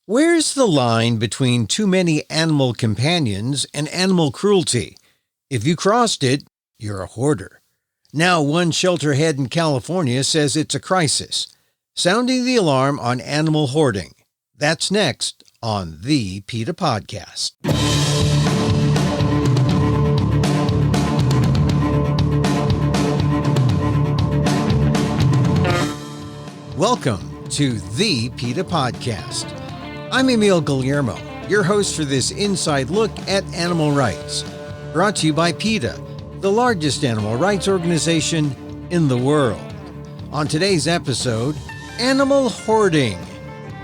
Where's the line between too many animal companions and animal cruelty? If you crossed it, you're a hoarder. Now, one shelter head in California says it's a crisis, sounding the alarm on animal hoarding. That's next on the PETA Podcast. Welcome to the PETA Podcast. I'm Emil Guillermo, your host for this inside look at animal rights, brought to you by PETA, the largest animal rights organization in the world. On today's episode, animal hoarding.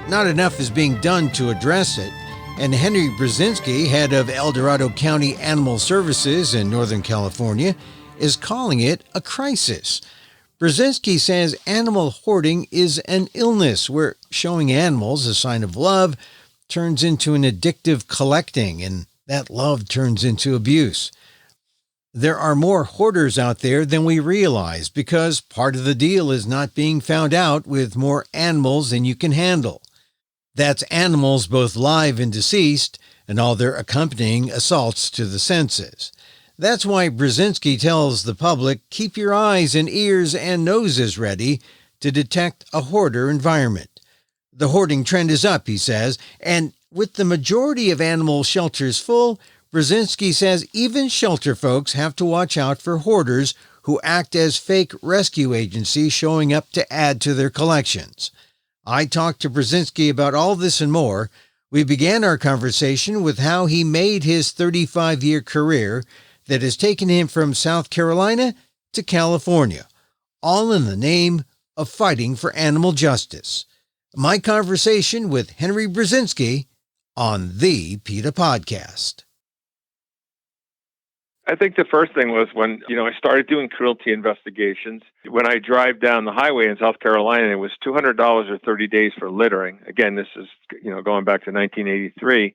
Not enough is being done to address it, and Henry Brzezinski, head of Dorado County Animal Services in Northern California, is calling it a crisis. Brzezinski says animal hoarding is an illness where showing animals a sign of love turns into an addictive collecting, and that love turns into abuse. There are more hoarders out there than we realize because part of the deal is not being found out with more animals than you can handle. That's animals both live and deceased, and all their accompanying assaults to the senses. That's why Brzezinski tells the public, keep your eyes and ears and noses ready to detect a hoarder environment. The hoarding trend is up, he says, and with the majority of animal shelters full, Brzezinski says even shelter folks have to watch out for hoarders who act as fake rescue agencies showing up to add to their collections. I talked to Brzezinski about all this and more. We began our conversation with how he made his 35-year career that has taken him from South Carolina to California, all in the name of fighting for animal justice. My conversation with Henry Brzezinski on the PETA Podcast. I think the first thing was when, I started doing cruelty investigations. When I drive down the highway in South Carolina, it was $200 or 30 days for littering. Again, this is, going back to 1983.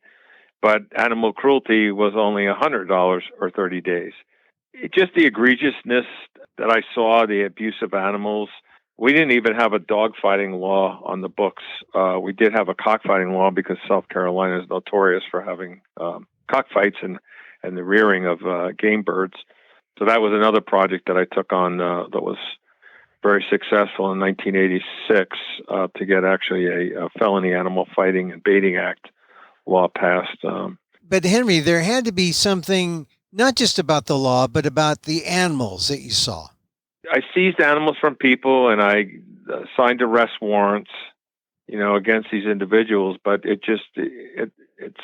But animal cruelty was only $100 or 30 days. Just the egregiousness that I saw, the abuse of animals. We didn't even have a dog-fighting law on the books. We did have a cockfighting law because South Carolina is notorious for having cockfights and the rearing of game birds. So that was another project that I took on that was very successful in 1986 to get actually a felony animal fighting and baiting act law passed. But Henry, there had to be something not just about the law, but about the animals that you saw. I seized animals from people and I signed arrest warrants, against these individuals, but it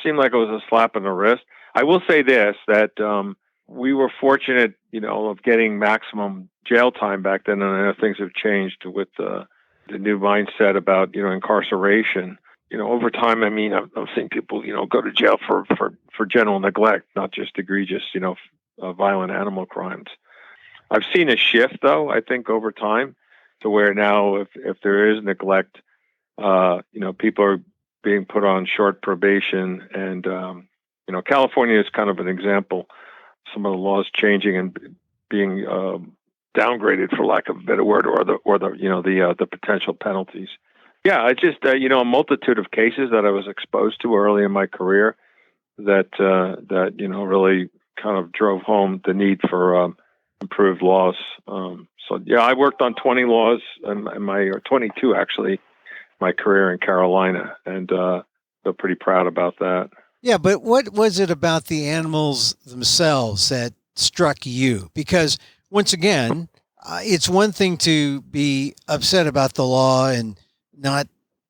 seemed like it was a slap in the wrist. I will say this, that we were fortunate, of getting maximum jail time back then, and I know things have changed with the new mindset about, incarceration. Over time, I've seen people, go to jail for general neglect, not just egregious, violent animal crimes. I've seen a shift, though, I think, over time to where now if there is neglect, people are being put on short probation. And, California is kind of an example. Some of the laws changing and being downgraded, for lack of a better word, or the potential penalties. Yeah, it's just, a multitude of cases that I was exposed to early in my career that really kind of drove home the need for improved laws. I worked on 20 laws or 22 actually, my career in Carolina, and feel pretty proud about that. Yeah, but what was it about the animals themselves that struck you? Because once again, it's one thing to be upset about the law and not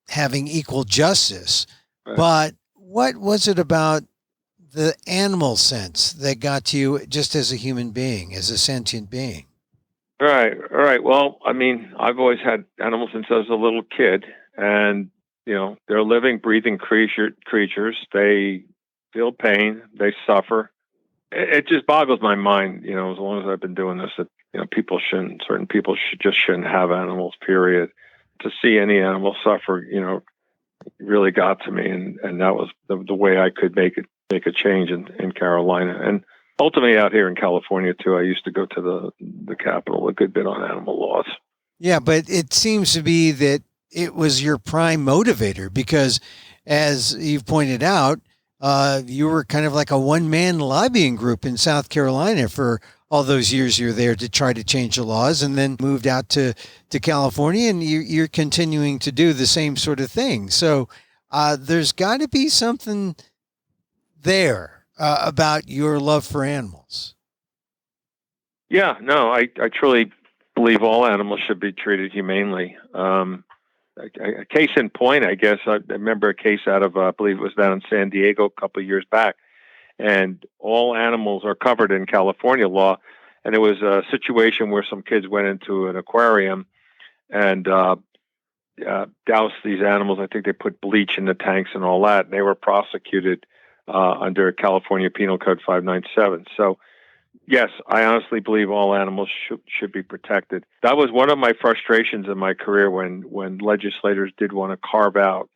having equal justice, right. But what was it about the animal sense that got to you just as a human being, as a sentient being? Right. Well, I've always had animals since I was a little kid, and, they're living, breathing creatures. They feel pain. They suffer. It just boggles my mind, as long as I've been doing this, that, certain people shouldn't have animals, period. To see any animal suffer, really got to me, and that was the way I could make a change in Carolina, and ultimately out here in California too. I used to go to the Capitol a good bit on animal laws. Yeah, but it seems to be that it was your prime motivator because as you've pointed out, you were kind of like a one-man lobbying group in South Carolina for all those years you were there to try to change the laws, and then moved out to California, and you're continuing to do the same sort of thing. So there's got to be something there about your love for animals. Yeah, no, I truly believe all animals should be treated humanely. A case in point, I guess, I remember a case out of, I believe it was down in San Diego a couple of years back, and all animals are covered in California law. And it was a situation where some kids went into an aquarium and doused these animals. I think they put bleach in the tanks and all that, and they were prosecuted under California Penal Code 597. So, yes, I honestly believe all animals should be protected. That was one of my frustrations in my career when legislators did want to carve out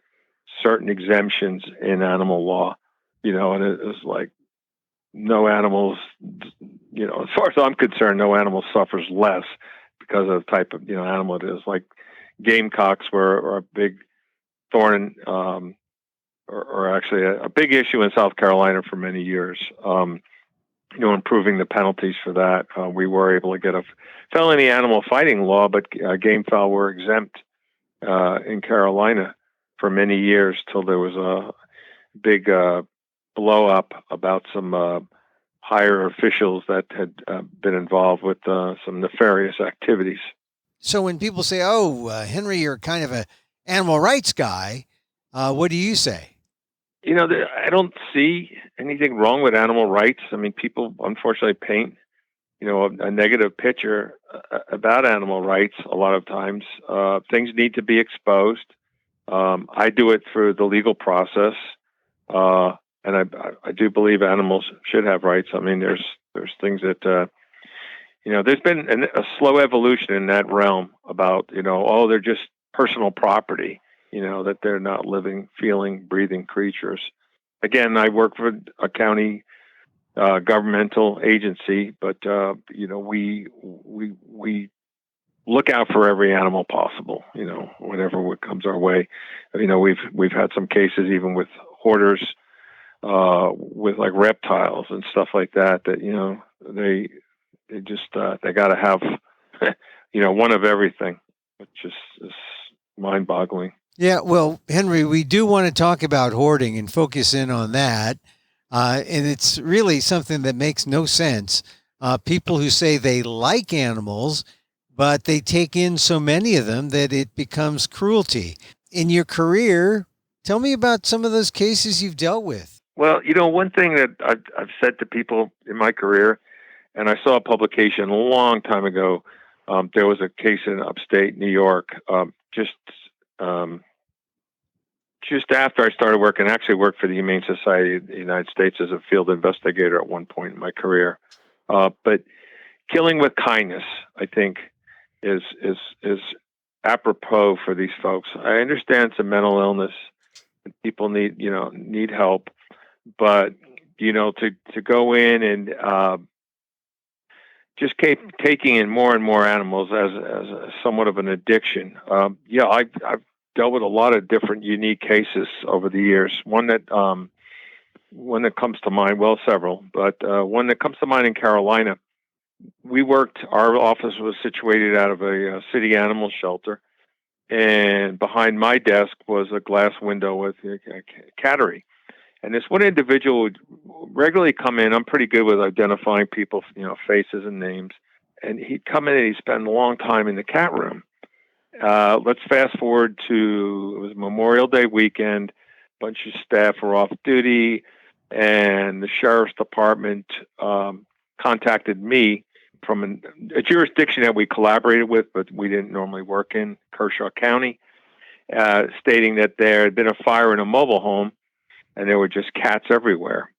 certain exemptions in animal law, and it was like no animals, as far as I'm concerned, no animal suffers less because of the type of, animal it is. Like gamecocks were a big thorn, or actually a big issue in South Carolina for many years. Improving the penalties for that. We were able to get a felony animal fighting law, but game fowl were exempt in Carolina for many years till there was a big blow up about some higher officials that had been involved with some nefarious activities. So when people say, "Oh, Henry, you're kind of a animal rights guy," what do you say? I don't see anything wrong with animal rights. I mean, people unfortunately paint, a negative picture about animal rights a lot of times. Things need to be exposed. I do it through the legal process, and I do believe animals should have rights. I mean, there's things that, there's been a slow evolution in that realm about, they're just personal property. That they're not living, feeling, breathing creatures. Again, I work for a county governmental agency, but we look out for every animal possible. Whatever comes our way. We've had some cases even with hoarders, with like reptiles and stuff like that. That they just they got to have one of everything, which is mind-boggling. Yeah, well, Henry, we do want to talk about hoarding and focus in on that. And it's really something that makes no sense. People who say they like animals, but they take in so many of them that it becomes cruelty. In your career, tell me about some of those cases you've dealt with. Well, one thing that I've said to people in my career, and I saw a publication a long time ago, there was a case in upstate New York, just after I started working. I actually worked for the Humane Society of the United States as a field investigator at one point in my career. But killing with kindness, I think, is apropos for these folks. I understand it's a mental illness and people need help, but to go in and just keep taking in more and more animals as somewhat of an addiction. I've dealt with a lot of different unique cases over the years. One that comes to mind, well, several, but one that comes to mind in Carolina. Our office was situated out of a city animal shelter, and behind my desk was a glass window with a cattery. And this one individual would regularly come in. I'm pretty good with identifying people, faces and names. And he'd come in and he'd spend a long time in the cat room. Let's fast forward to, it was Memorial Day weekend. A bunch of staff were off duty, and the sheriff's department contacted me from a jurisdiction that we collaborated with, but we didn't normally work in, Kershaw County, stating that there had been a fire in a mobile home, and there were just cats everywhere,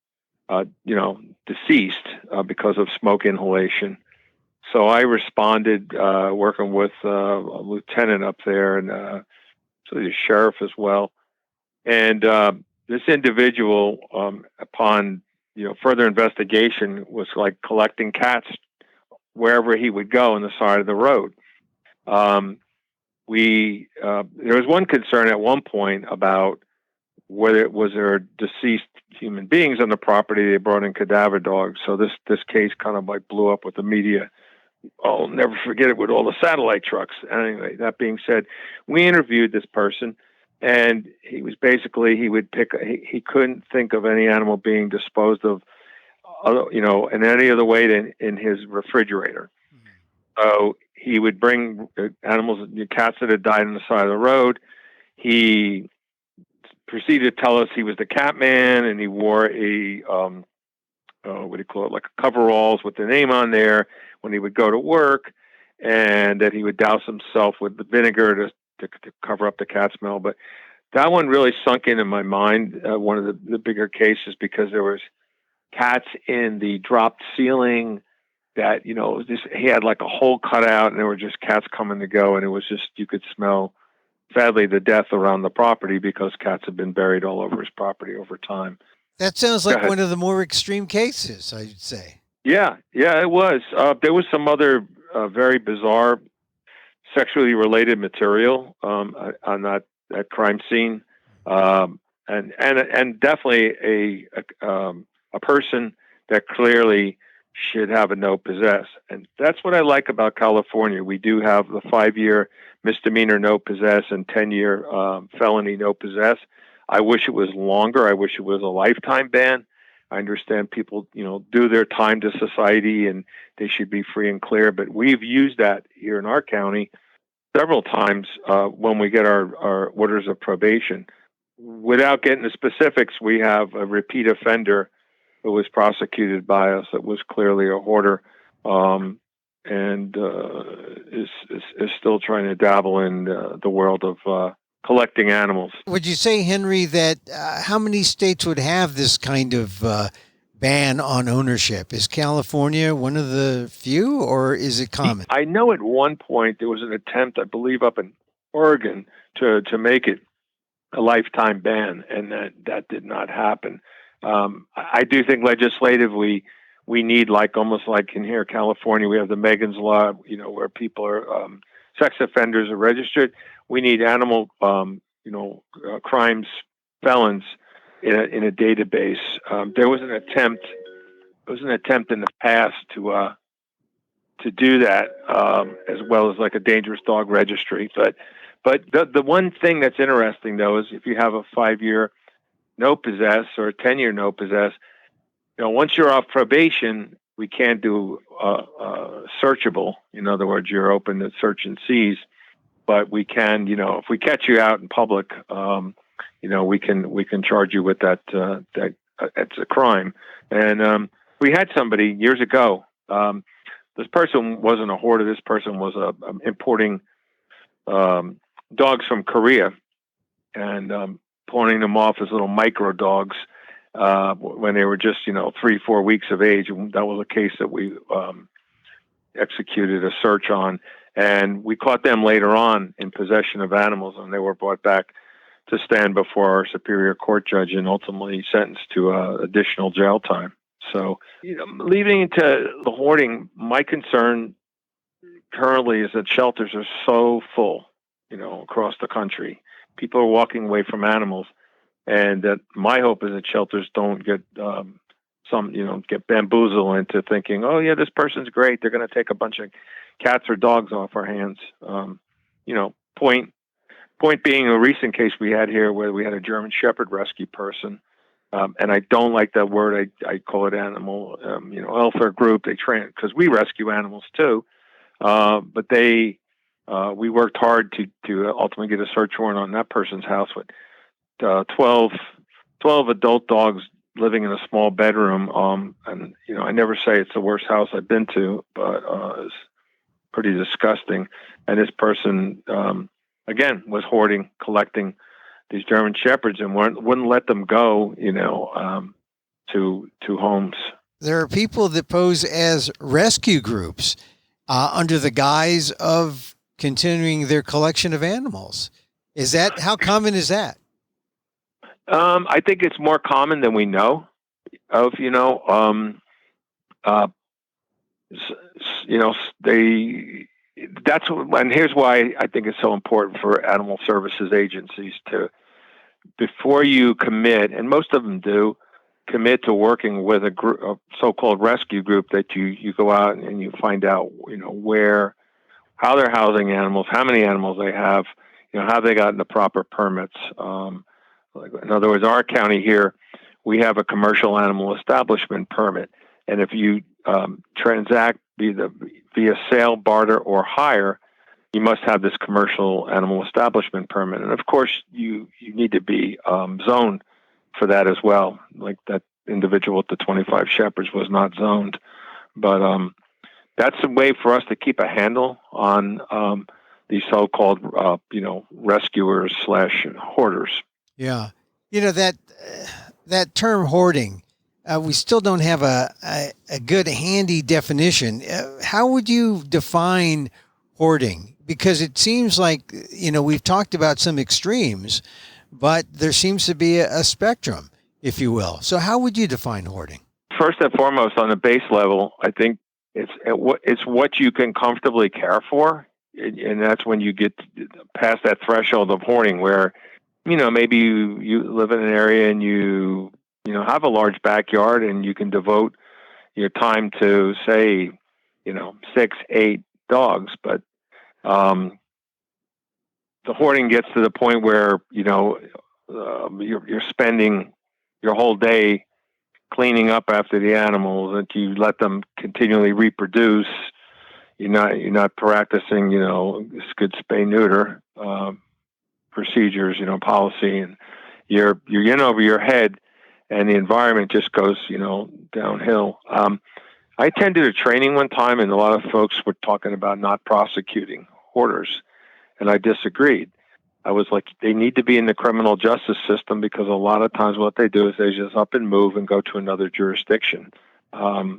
deceased because of smoke inhalation. So I responded, working with a lieutenant up there, and so the sheriff as well. And this individual, upon further investigation, was like collecting cats wherever he would go on the side of the road. There was one concern at one point about whether it was there deceased human beings on the property, they brought in cadaver dogs. So this case kind of like blew up with the media. I'll never forget it with all the satellite trucks. Anyway, that being said, we interviewed this person, and he was basically, he couldn't think of any animal being disposed of, in any other way than in his refrigerator. So he would bring animals, cats that had died on the side of the road. He proceeded to tell us he was the cat man, and he wore a, what do you call it, like coveralls with the name on there when he would go to work, and that he would douse himself with the vinegar to cover up the cat smell. But that one really sunk into my mind, one of the bigger cases, because there was cats in the dropped ceiling that, it was just, he had like a hole cut out, and there were just cats coming to go, and it was just, you could smell, sadly, the death around the property because cats have been buried all over his property over time. That sounds like one of the more extreme cases, I'd say. Yeah, it was. There was some other very bizarre sexually related material on that crime scene, and definitely a person that clearly should have a no possess. And that's what I like about California. We do have the 5-year misdemeanor no possess and 10-year felony no possess. I wish it was longer. I wish it was a lifetime ban. I understand people, do their time to society and they should be free and clear. But we've used that here in our county several times when we get our orders of probation. Without getting the specifics, we have a repeat offender who was prosecuted by us that was clearly a hoarder, and is still trying to dabble in the world of collecting animals. Would you say, Henry, that how many states would have this kind of ban on ownership? Is California one of the few, or is it common? I know at one point there was an attempt, I believe, up in Oregon to make it a lifetime ban, and that did not happen. I do think legislatively we need, like almost like in here, California, we have the Megan's Law, where people are sex offenders are registered. We need animal, crimes felons in a database. There was an attempt. There was an attempt in the past to do that, as well as like a dangerous dog registry. But the one thing that's interesting though is if you have a 5-year no possess or a 10-year no possess, once you're off probation, we can't do searchable. In other words, you're open to search and seize. But we can, if we catch you out in public, we can charge you with that. It's a crime. And we had somebody years ago. This person wasn't a hoarder. This person was importing dogs from Korea and pawning them off as little micro dogs when they were just 3-4 weeks of age. And that was a case that we executed a search on. And we caught them later on in possession of animals, and they were brought back to stand before our superior court judge and ultimately sentenced to additional jail time. So, leaving into the hoarding, my concern currently is that shelters are so full, across the country. People are walking away from animals, and that my hope is that shelters don't get get bamboozled into thinking, oh yeah, this person's great, they're going to take a bunch of cats or dogs off our hands. Point being, a recent case we had here where we had a German Shepherd rescue person, and I don't like that word. I call it animal, welfare group. They train because we rescue animals too, but we worked hard to ultimately get a search warrant on that person's house with 12 adult dogs living in a small bedroom. And I never say it's the worst house I've been to, but it's pretty disgusting. And this person, again, was hoarding, collecting these German Shepherds, and wouldn't let them go, to homes. There are people that pose as rescue groups under the guise of continuing their collection of animals. How common is that? I think it's more common than we know of, and here's why I think it's so important for animal services agencies to before you commit, and most of them do, commit to working with a group, a so-called rescue group, that you go out and you find out, how they're housing animals, how many animals they have, have they gotten the proper permits. In other words, our county here, we have a commercial animal establishment permit, and if you transact via sale, barter, or hire, you must have this commercial animal establishment permit. And of course, you need to be zoned for that as well. Like that individual with the 25 shepherds was not zoned. But that's a way for us to keep a handle on these so-called, rescuers / hoarders. Yeah. That term hoarding, we still don't have a good handy definition. How would you define hoarding? Because it seems like, we've talked about some extremes, but there seems to be a spectrum, if you will. So how would you define hoarding? First and foremost, on the base level, I think it's what you can comfortably care for. And that's when you get past that threshold of hoarding where, maybe you live in an area and you have a large backyard and you can devote your time to, say, 6, 8 dogs. But the hoarding gets to the point where, you're spending your whole day cleaning up after the animals, and you let them continually reproduce. You're not practicing, good spay neuter procedures, policy, and you're in over your head, and the environment just goes, downhill. I attended a training one time, and a lot of folks were talking about not prosecuting hoarders, and I disagreed. I was like, they need to be in the criminal justice system, because a lot of times what they do is they just up and move and go to another jurisdiction. I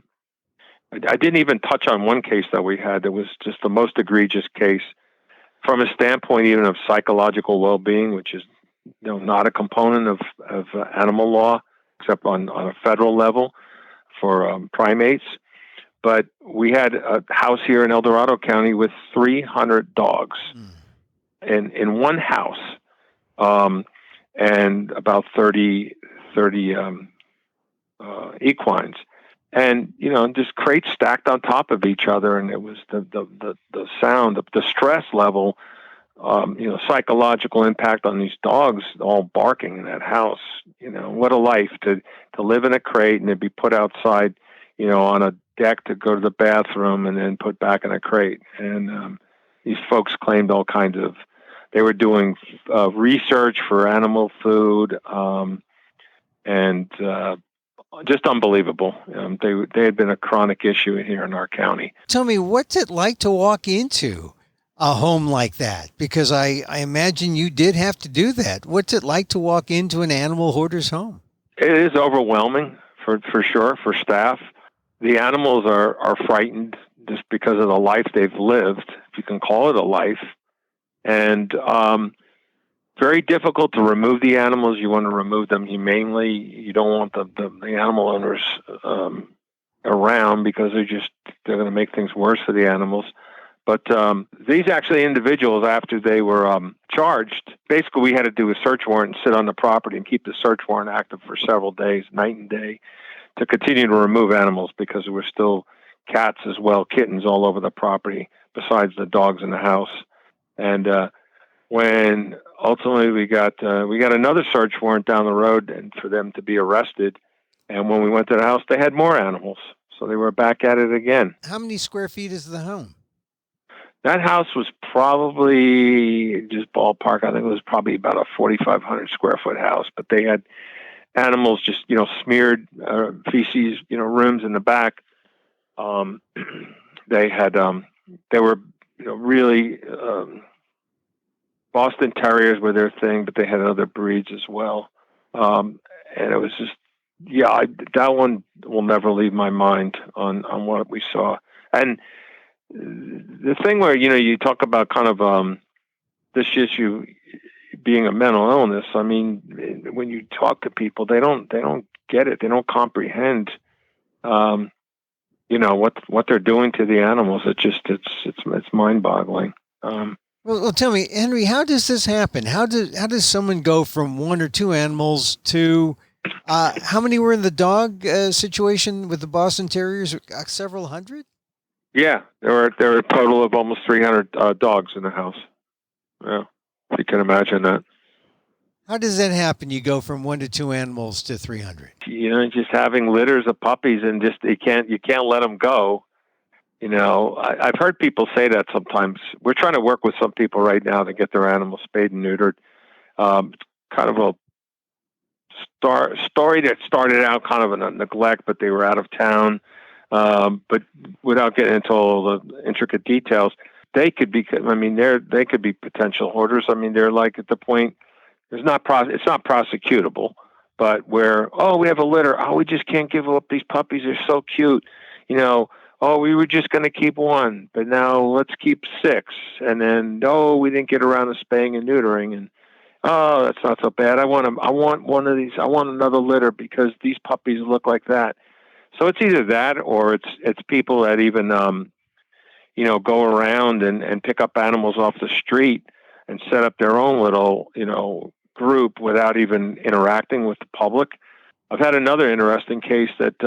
didn't even touch on one case that we had that was just the most egregious case from a standpoint even of psychological well-being, which is not a component of animal law, except on a federal level for primates. But we had a house here in El Dorado County with 300 dogs in one house, and about 30 equines. And, just crates stacked on top of each other. And it was the sound, the stress level, psychological impact on these dogs all barking in that house. What a life to live in a crate and to be put outside, on a deck to go to the bathroom and then put back in a crate. And these folks claimed all kinds of, they were doing research for animal food, and just unbelievable. They had been a chronic issue here in our county. Tell me, what's it like to walk into a home like that? Because I imagine you did have to do that. What's it like to walk into an animal hoarder's home? It is overwhelming for sure, for staff. The animals are frightened just because of the life they've lived, if you can call it a life. And very difficult to remove the animals. You want to remove them humanely. You don't want the animal owners around, because they're going to make things worse for the animals. But these actually individuals, after they were charged, basically we had to do a search warrant and sit on the property and keep the search warrant active for several days, night and day, to continue to remove animals, because there were still cats as well, kittens all over the property, besides the dogs in the house. And when ultimately we got another search warrant down the road, and for them to be arrested. And when we went to the house, they had more animals, so they were back at it again. How many square feet is the home? That house was probably, just ballpark, I think it was probably about a 4,500 square foot house. But they had animals just smeared feces rooms in the back. They had they were really. Boston Terriers were their thing, but they had other breeds as well. And it was just, that one will never leave my mind on what we saw. And the thing where, you talk about kind of this issue being a mental illness. I mean, when you talk to people, they don't get it. They don't comprehend, what they're doing to the animals. It's mind boggling. Well, tell me, Henry, how does this happen? How does someone go from one or two animals to how many were in the dog situation with the Boston Terriers? Several hundred? Yeah, there were a total of almost 300 dogs in the house. Yeah, if you can imagine that. How does that happen? You go from one to two animals to 300. Just having litters of puppies and just you can't let them go. I've heard people say that sometimes. We're trying to work with some people right now to get their animals spayed and neutered. It's kind of a story that started out kind of in a neglect, but they were out of town. But without getting into all the intricate details, they could be. I mean, they could be potential hoarders. I mean, they're like at the point it's not prosecutable, but where we have a litter. Oh, we just can't give up these puppies. They're so cute. Oh, we were just going to keep one, but now let's keep six. And then, we didn't get around to spaying and neutering. And, that's not so bad. I want one of these. I want another litter because these puppies look like that. So it's either that or it's people that even, go around and pick up animals off the street and set up their own little, group without even interacting with the public. I've had another interesting case that,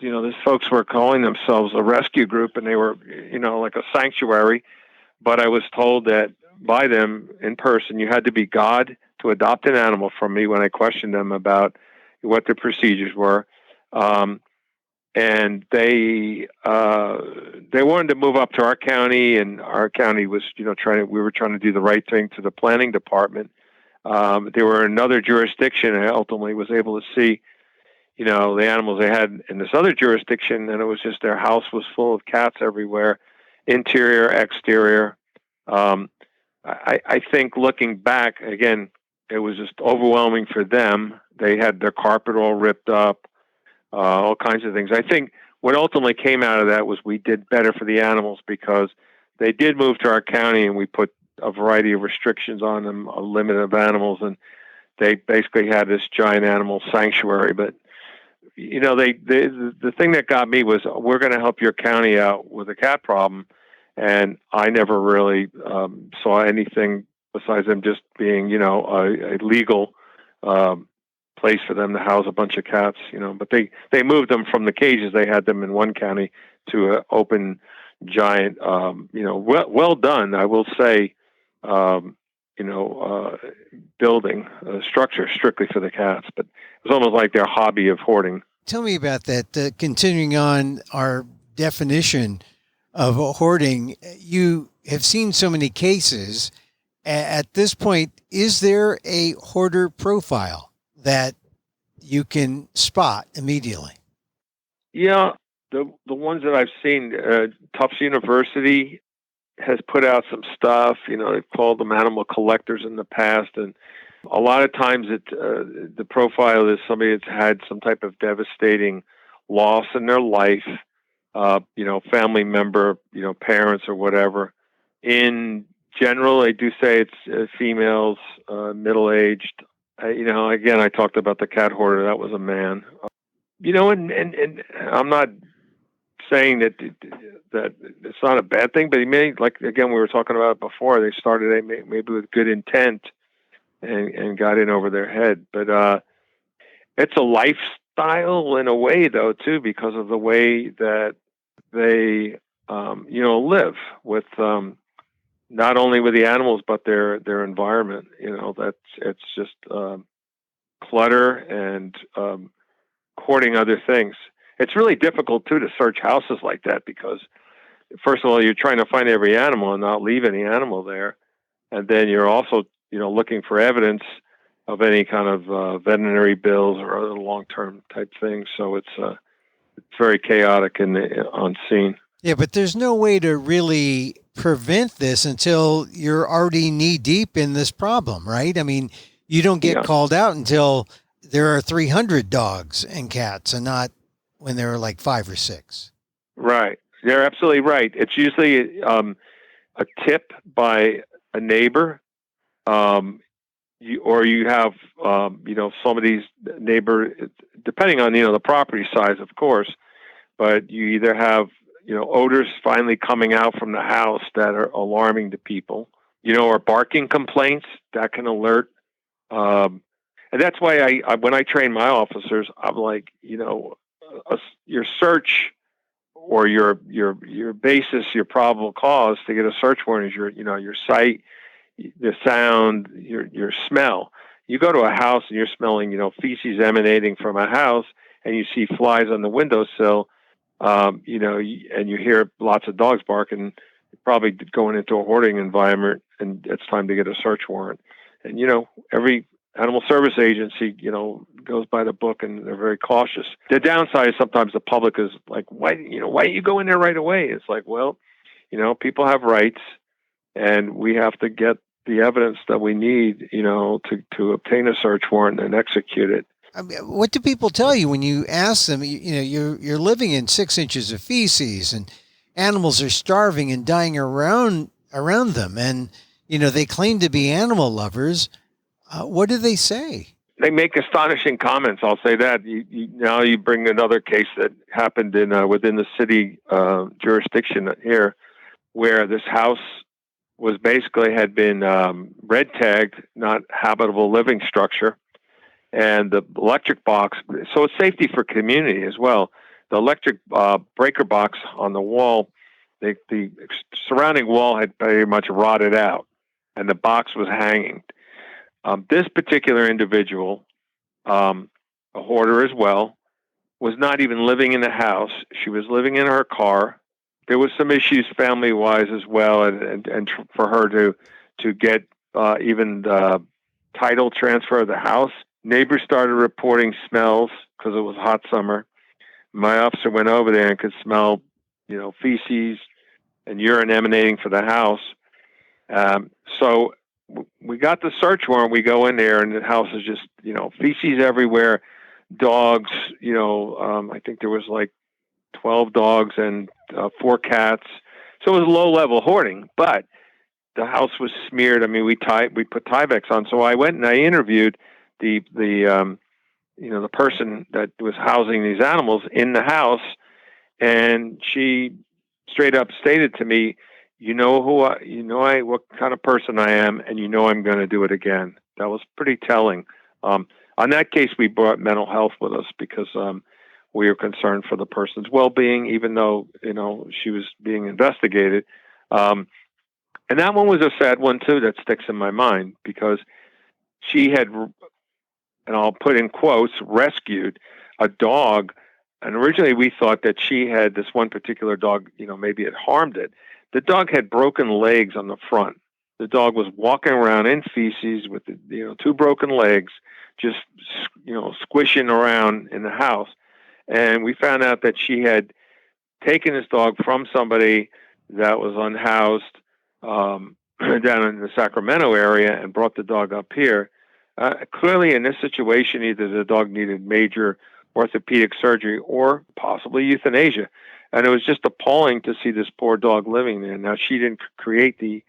these folks were calling themselves a rescue group and they were, like a sanctuary. But I was told that by them in person, you had to be God to adopt an animal from me when I questioned them about what the procedures were. And they wanted to move up to our county, and our county was, we were trying to do the right thing to the planning department. They were in another jurisdiction, and I ultimately was able to see the animals they had in this other jurisdiction, and it was just their house was full of cats everywhere, interior, exterior. I think looking back, again, it was just overwhelming for them. They had their carpet all ripped up, all kinds of things. I think what ultimately came out of that was we did better for the animals because they did move to our county, and we put a variety of restrictions on them, a limit of animals, and they basically had this giant animal sanctuary. But the thing that got me was we're going to help your county out with a cat problem, and I never really saw anything besides them just being a legal place for them to house a bunch of cats. But they moved them from the cages they had them in one county to an open giant. Well done, I will say. Building a structure strictly for the cats, but it was almost like their hobby of hoarding. Tell me about that. Continuing on our definition of hoarding, you have seen so many cases. At this point, is there a hoarder profile that you can spot immediately? Yeah, the ones that I've seen, Tufts University has put out some stuff. They've called them animal collectors in the past, and a lot of times the profile is somebody that's had some type of devastating loss in their life, family member, parents or whatever. In general, they do say it's females, middle-aged. Again, I talked about the cat hoarder. That was a man. And I'm not saying that it's not a bad thing, but he may, like, again, we were talking about it before, they started maybe with good intent and got in over their head. But it's a lifestyle in a way, though, too, because of the way that they, live with not only with the animals, but their environment. It's just clutter and hoarding other things. It's really difficult, too, to search houses like that because, first of all, you're trying to find every animal and not leave any animal there. And then you're also, looking for evidence of any kind of veterinary bills or other long-term type things. So it's very chaotic on scene. Yeah, but there's no way to really prevent this until you're already knee-deep in this problem, right? I mean, you don't get called out until there are 300 dogs and cats and not when there are like 5 or 6. Right. You're absolutely right. It's usually a tip by a neighbor, you have, somebody's neighbor, depending on, the property size, of course, but you either have odors finally coming out from the house that are alarming to people, or barking complaints that can alert. And that's why when I train my officers, I'm like, your search or your basis, your probable cause to get a search warrant is your sight, the sound, your smell. You go to a house and you're smelling, feces emanating from a house, and you see flies on the windowsill, and you hear lots of dogs barking. You're probably going into a hoarding environment, and it's time to get a search warrant. And every animal service agency, goes by the book, and they're very cautious. The downside is sometimes the public is like, why you go in there right away? It's like, well, people have rights, and we have to get the evidence that we need, to obtain a search warrant and execute it. I mean, what do people tell you when you ask them? You're living in 6 inches of feces, and animals are starving and dying around them, and they claim to be animal lovers. What do they say? They make astonishing comments. I'll say that. Now you bring another case that happened within the city jurisdiction here, where this house was basically had been red tagged, not habitable living structure, and the electric box. So it's safety for community as well. The electric breaker box on the wall, the surrounding wall had very much rotted out, and the box was hanging. This particular individual, a hoarder as well, was not even living in the house. She was living in her car. There was some issues family-wise as well, and for her to get even the title transfer of the house. Neighbors started reporting smells because it was hot summer. My officer went over there and could smell, feces and urine emanating from the house. So we got the search warrant. We go in there, and the house is just, feces everywhere, dogs. I think there was like 12 dogs and 4 cats. So it was low-level hoarding, but the house was smeared. I mean, we put Tyvek on. So I went and I interviewed the person that was housing these animals in the house, and she straight up stated to me, what kind of person I am, and I'm going to do it again. That was pretty telling. On that case, we brought mental health with us because we were concerned for the person's well-being, even though, she was being investigated. And that one was a sad one too, that sticks in my mind, because she had, and I'll put in quotes, rescued a dog. And originally we thought that she had, this one particular dog, maybe had harmed it. The dog had broken legs on the front. The dog was walking around in feces with, 2 broken legs, just, squishing around in the house. And we found out that she had taken this dog from somebody that was unhoused down in the Sacramento area and brought the dog up here. Clearly, in this situation, either the dog needed major orthopedic surgery or possibly euthanasia. And it was just appalling to see this poor dog living there. Now, she didn't create the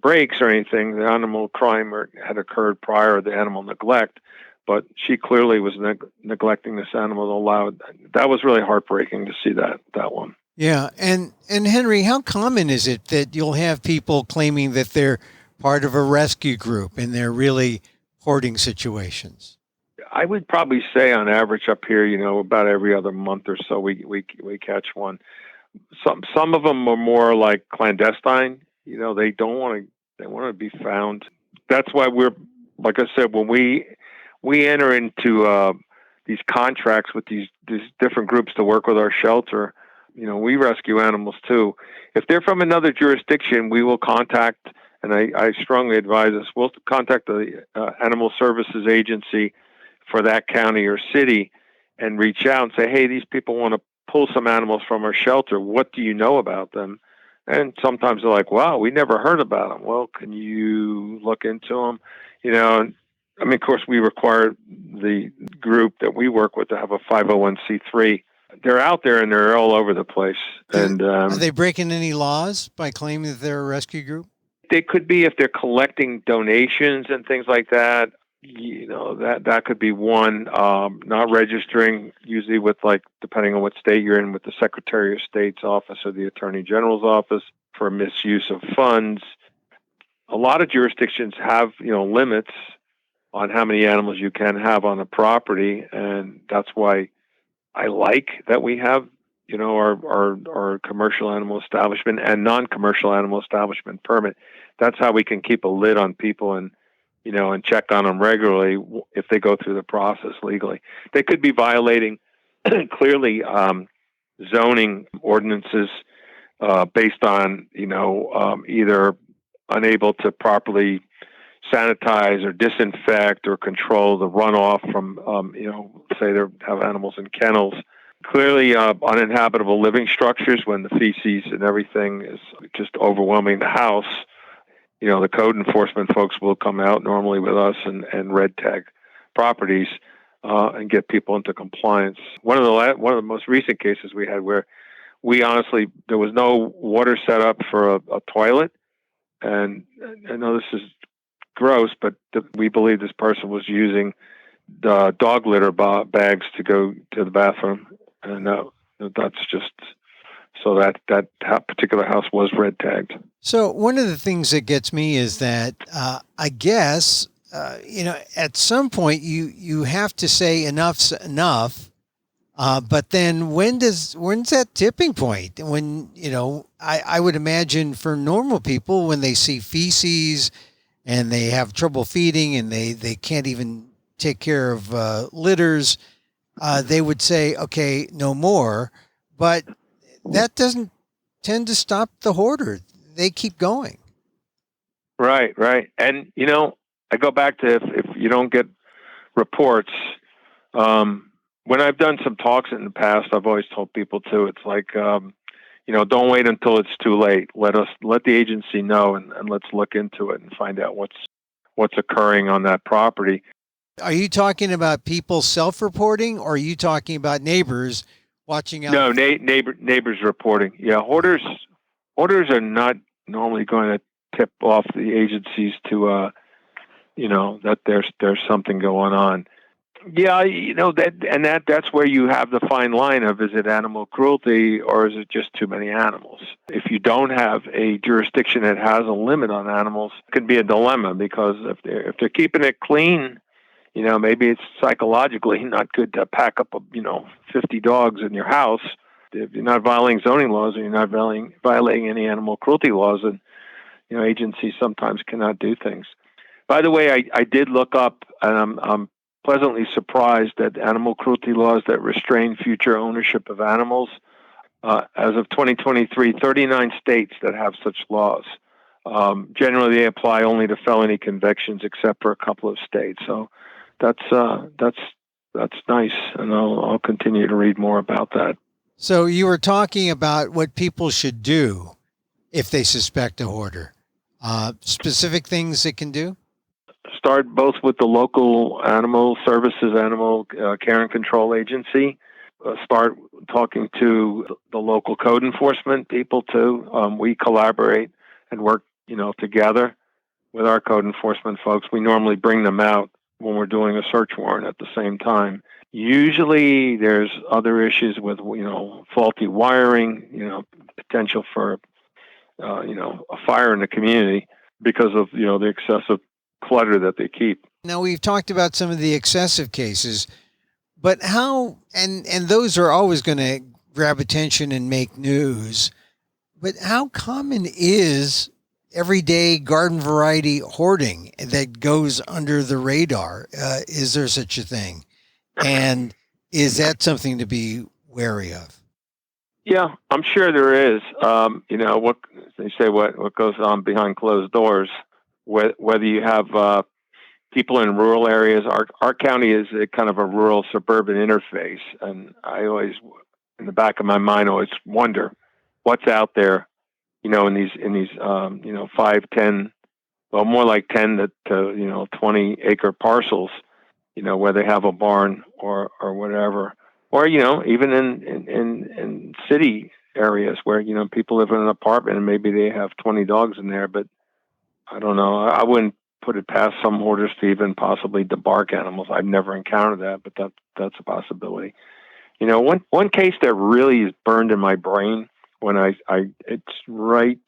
breaks or anything. The animal crime had occurred prior to the animal neglect, but she clearly was neglecting this animal. That was really heartbreaking to see that one. Yeah. And Henry, how common is it that you'll have people claiming that they're part of a rescue group and they're really hoarding situations? I would probably say on average up here, about every other month or so, we catch one. Some of them are more like clandestine. They want to be found. That's why we're, like I said, when we enter into these contracts with these different groups to work with our shelter, we rescue animals too. If they're from another jurisdiction, we will contact, and I strongly advise us, we'll contact the Animal Services Agency for that county or city and reach out and say, hey, these people want to pull some animals from our shelter. What do you know about them? And sometimes they're like, wow, we never heard about them. Well, can you look into them? Of course, we require the group that we work with to have a 501c3. They're out there and they're all over the place. And are they breaking any laws by claiming that they're a rescue group? They could be if they're collecting donations and things like that. that could be one. Not registering, usually with, like, depending on what state you're in, with the Secretary of State's office or the Attorney General's office for misuse of funds. A lot of jurisdictions have, limits on how many animals you can have on a property, and that's why I like that we have, our commercial animal establishment and non-commercial animal establishment permit. That's how we can keep a lid on people and check on them regularly if they go through the process legally. They could be violating clearly zoning ordinances based on either unable to properly sanitize or disinfect or control the runoff from say they have animals in kennels. Clearly uninhabitable living structures when the feces and everything is just overwhelming the house. The code enforcement folks will come out normally with us and red tag properties and get people into compliance. One of the most recent cases we had where there was no water set up for a toilet, and I know this is gross, but we believe this person was using the dog litter bags to go to the bathroom, and that's just. So that particular house was red tagged. So one of the things that gets me is that I guess at some point you have to say enough's enough. But then when's that tipping point? When I would imagine for normal people, when they see feces and they have trouble feeding and they can't even take care of litters, they would say, okay, no more. But that doesn't tend to stop the hoarder. They keep going. Right. And, I go back to if you don't get reports, when I've done some talks in the past, I've always told people too, it's like, don't wait until it's too late. Let the agency know and let's look into it and find out what's occurring on that property. Are you talking about people self-reporting, or are you talking about neighbors watching out? No, neighbors reporting. Yeah, hoarders are not normally going to tip off the agencies to, that there's something going on. Yeah, that's where you have the fine line of, is it animal cruelty or is it just too many animals? If you don't have a jurisdiction that has a limit on animals, it can be a dilemma, because if they're keeping it clean, maybe it's psychologically not good to pack up 50 dogs in your house. If you're not violating zoning laws and you're not violating any animal cruelty laws, and agencies sometimes cannot do things. By the way, I did look up, and I'm pleasantly surprised that animal cruelty laws that restrain future ownership of animals, as of 2023, 39 states that have such laws. Generally, they apply only to felony convictions, except for a couple of states. So that's nice, and I'll continue to read more about that. So you were talking about what people should do if they suspect a hoarder. Specific things they can do? Start both with the local animal services, animal care and control agency. Start talking to the local code enforcement people too. We collaborate and work, together with our code enforcement folks. We normally bring them out when we're doing a search warrant at the same time. Usually there's other issues with, faulty wiring, potential for, a fire in the community because of, the excessive clutter that they keep. Now, we've talked about some of the excessive cases, but how, and those are always going to grab attention and make news, but how common is everyday garden variety hoarding that goes under the radar? Is there such a thing? And is that something to be wary of? Yeah, I'm sure there is. What they say, what goes on behind closed doors, whether you have people in rural areas. Our county is a kind of a rural suburban interface, and I always, in the back of my mind, always wonder what's out there, in these 5, 10, well, more like 10 to 20 acre parcels, where they have a barn or whatever, or even in city areas where people live in an apartment and maybe they have 20 dogs in there, but I don't know. I wouldn't put it past some hoarders to even possibly debark animals. I've never encountered that, but that's a possibility. One case that really is burned in my brain when it's right.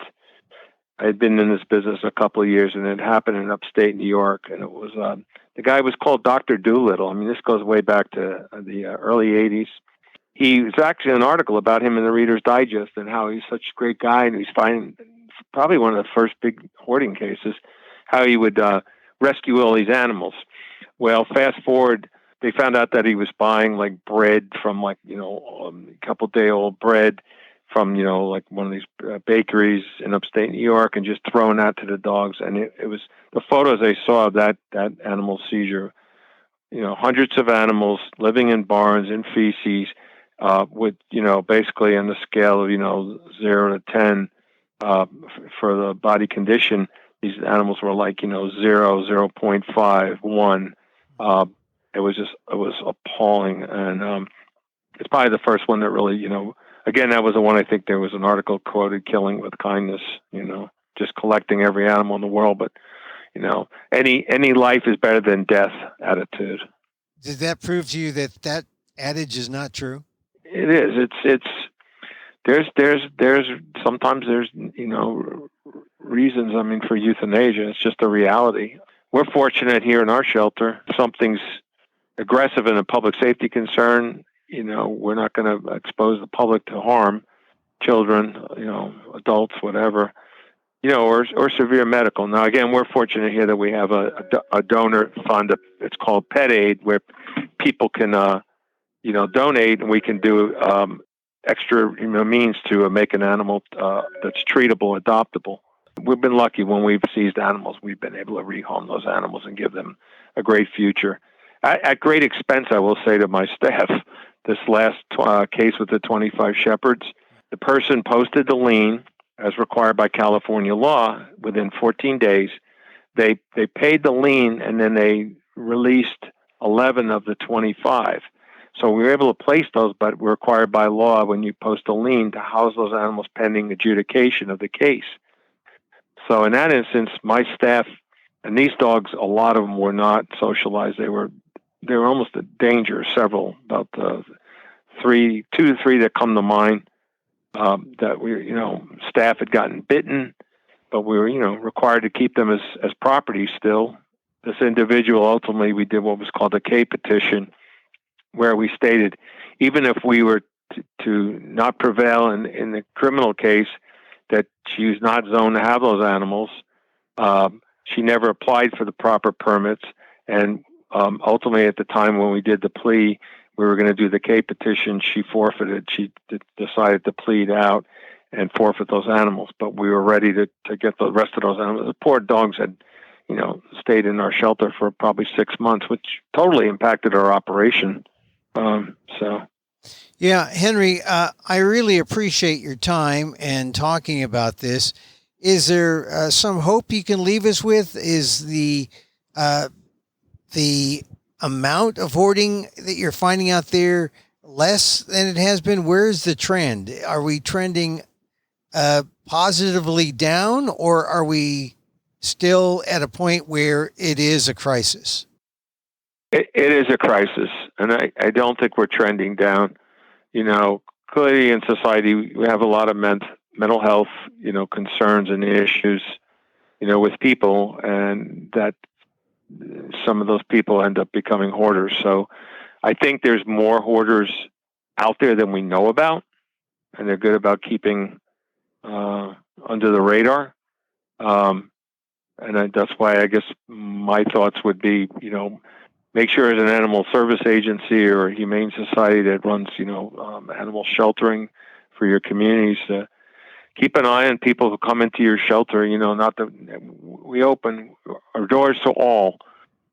I'd been in this business a couple of years, and it happened in upstate New York, and it was the guy was called Dr. Doolittle. I mean, this goes way back to the early '80s. He was actually an article about him in the Reader's Digest and how he's such a great guy, and he's finding probably one of the first big hoarding cases, how he would rescue all these animals. Well, fast forward, they found out that he was buying like bread from a couple day old bread from like one of these bakeries in upstate New York, and just throwing that to the dogs. And it was the photos they saw of that animal seizure. Hundreds of animals living in barns in feces, with basically on the scale of 0 to 10 for the body condition. These animals were like 0, 0.5, 1. It was appalling, and it's probably the first one that really again, that was the one I think there was an article quoted, killing with kindness, just collecting every animal in the world. But, any life is better than death attitude. Did that prove to you that adage is not true? It is. There's sometimes there's, reasons, for euthanasia. It's just a reality. We're fortunate here in our shelter. If something's aggressive and a public safety concern, we're not going to expose the public to harm, children, adults, whatever, or severe medical. Now, again, we're fortunate here that we have a donor fund. It's called Pet Aid, where people can, donate, and we can do extra means to make an animal that's treatable, adoptable. We've been lucky when we've seized animals. We've been able to rehome those animals and give them a great future. At great expense, I will say to my staff, this last case with the 25 shepherds, the person posted the lien as required by California law within 14 days. They paid the lien, and then they released 11 of the 25. So we were able to place those, but we're required by law, when you post a lien, to house those animals pending adjudication of the case. So in that instance, my staff, and these dogs, a lot of them were not socialized. They were almost a danger. Several, about 2 to 3 that come to mind, that staff had gotten bitten, but we were, required to keep them as property still. This individual, ultimately, we did what was called a K petition, where we stated, even if we were to not prevail in the criminal case, that she was not zoned to have those animals. She never applied for the proper permits, and ultimately, at the time when we did the plea, we were going to do the K petition. She forfeited. She decided to plead out and forfeit those animals. But we were ready to get the rest of those animals. The poor dogs had, stayed in our shelter for probably 6 months, which totally impacted our operation. Yeah, Henry, I really appreciate your time and talking about this. Is there some hope you can leave us with? Is the amount of hoarding that you're finding out there less than it has been? Where's the trend? Are we trending positively down, or are we still at a point where it is a crisis? It is a crisis, and I don't think we're trending down. Clearly in society, we have a lot of mental health, concerns and issues, with people, and that some of those people end up becoming hoarders. So I think there's more hoarders out there than we know about, and they're good about keeping under the radar. And that's why I guess my thoughts would be, make sure as an animal service agency or a humane society that runs, animal sheltering for your communities, keep an eye on people who come into your shelter. Not that we open our doors to all,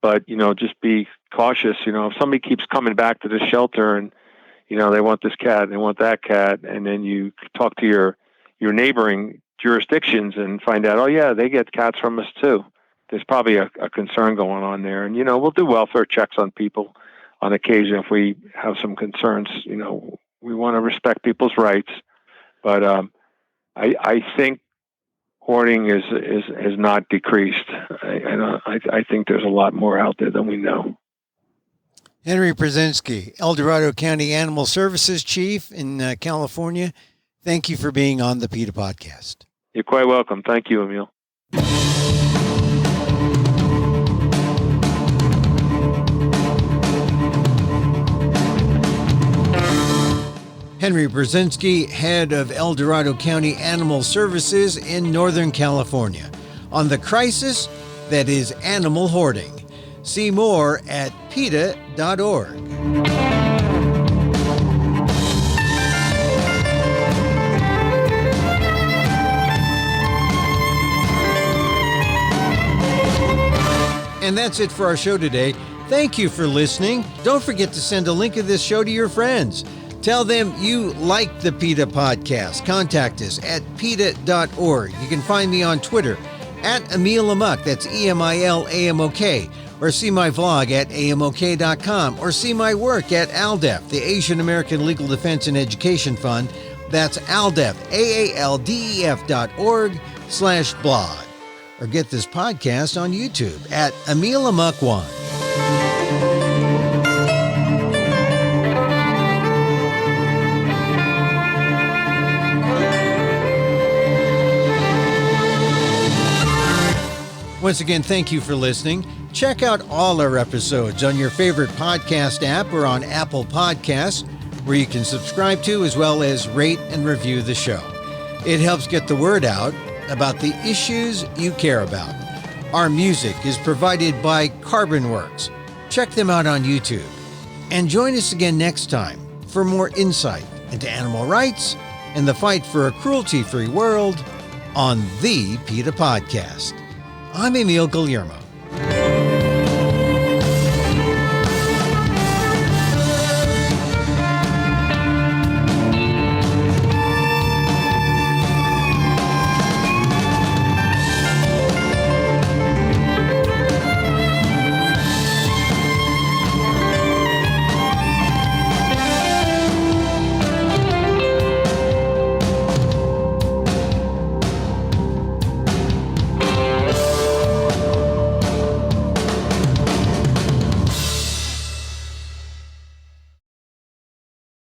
but just be cautious. If somebody keeps coming back to the shelter and they want this cat, they want that cat, and then you talk to your neighboring jurisdictions and find out, oh yeah, they get cats from us too. There's probably a concern going on there, and we'll do welfare checks on people on occasion if we have some concerns. We want to respect people's rights, but I think hoarding has not decreased. I think there's a lot more out there than we know. Henry Brzezinski, Dorado County Animal Services Chief in California. Thank you for being on the PETA Podcast. You're quite welcome. Thank you, Emil. Henry Brzezinski, head of El Dorado County Animal Services in Northern California, on the crisis that is animal hoarding. See more at PETA.org. And that's it for our show today. Thank you for listening. Don't forget to send a link of this show to your friends. Tell them you like the PETA Podcast. Contact us at PETA.org. You can find me on Twitter at Emil Amok, that's EMILAMOK, or see my vlog at AMOK.com, or see my work at ALDEF, the Asian American Legal Defense and Education Fund. That's ALDEF, AALDEF.org/blog. Or get this podcast on YouTube at Emil Amok 1. Once again, thank you for listening. Check out all our episodes on your favorite podcast app or on Apple Podcasts, where you can subscribe to as well as rate and review the show. It helps get the word out about the issues you care about. Our music is provided by Carbonworks. Check them out on YouTube. And join us again next time for more insight into animal rights and the fight for a cruelty-free world on the PETA Podcast. I'm Emil Guillermo.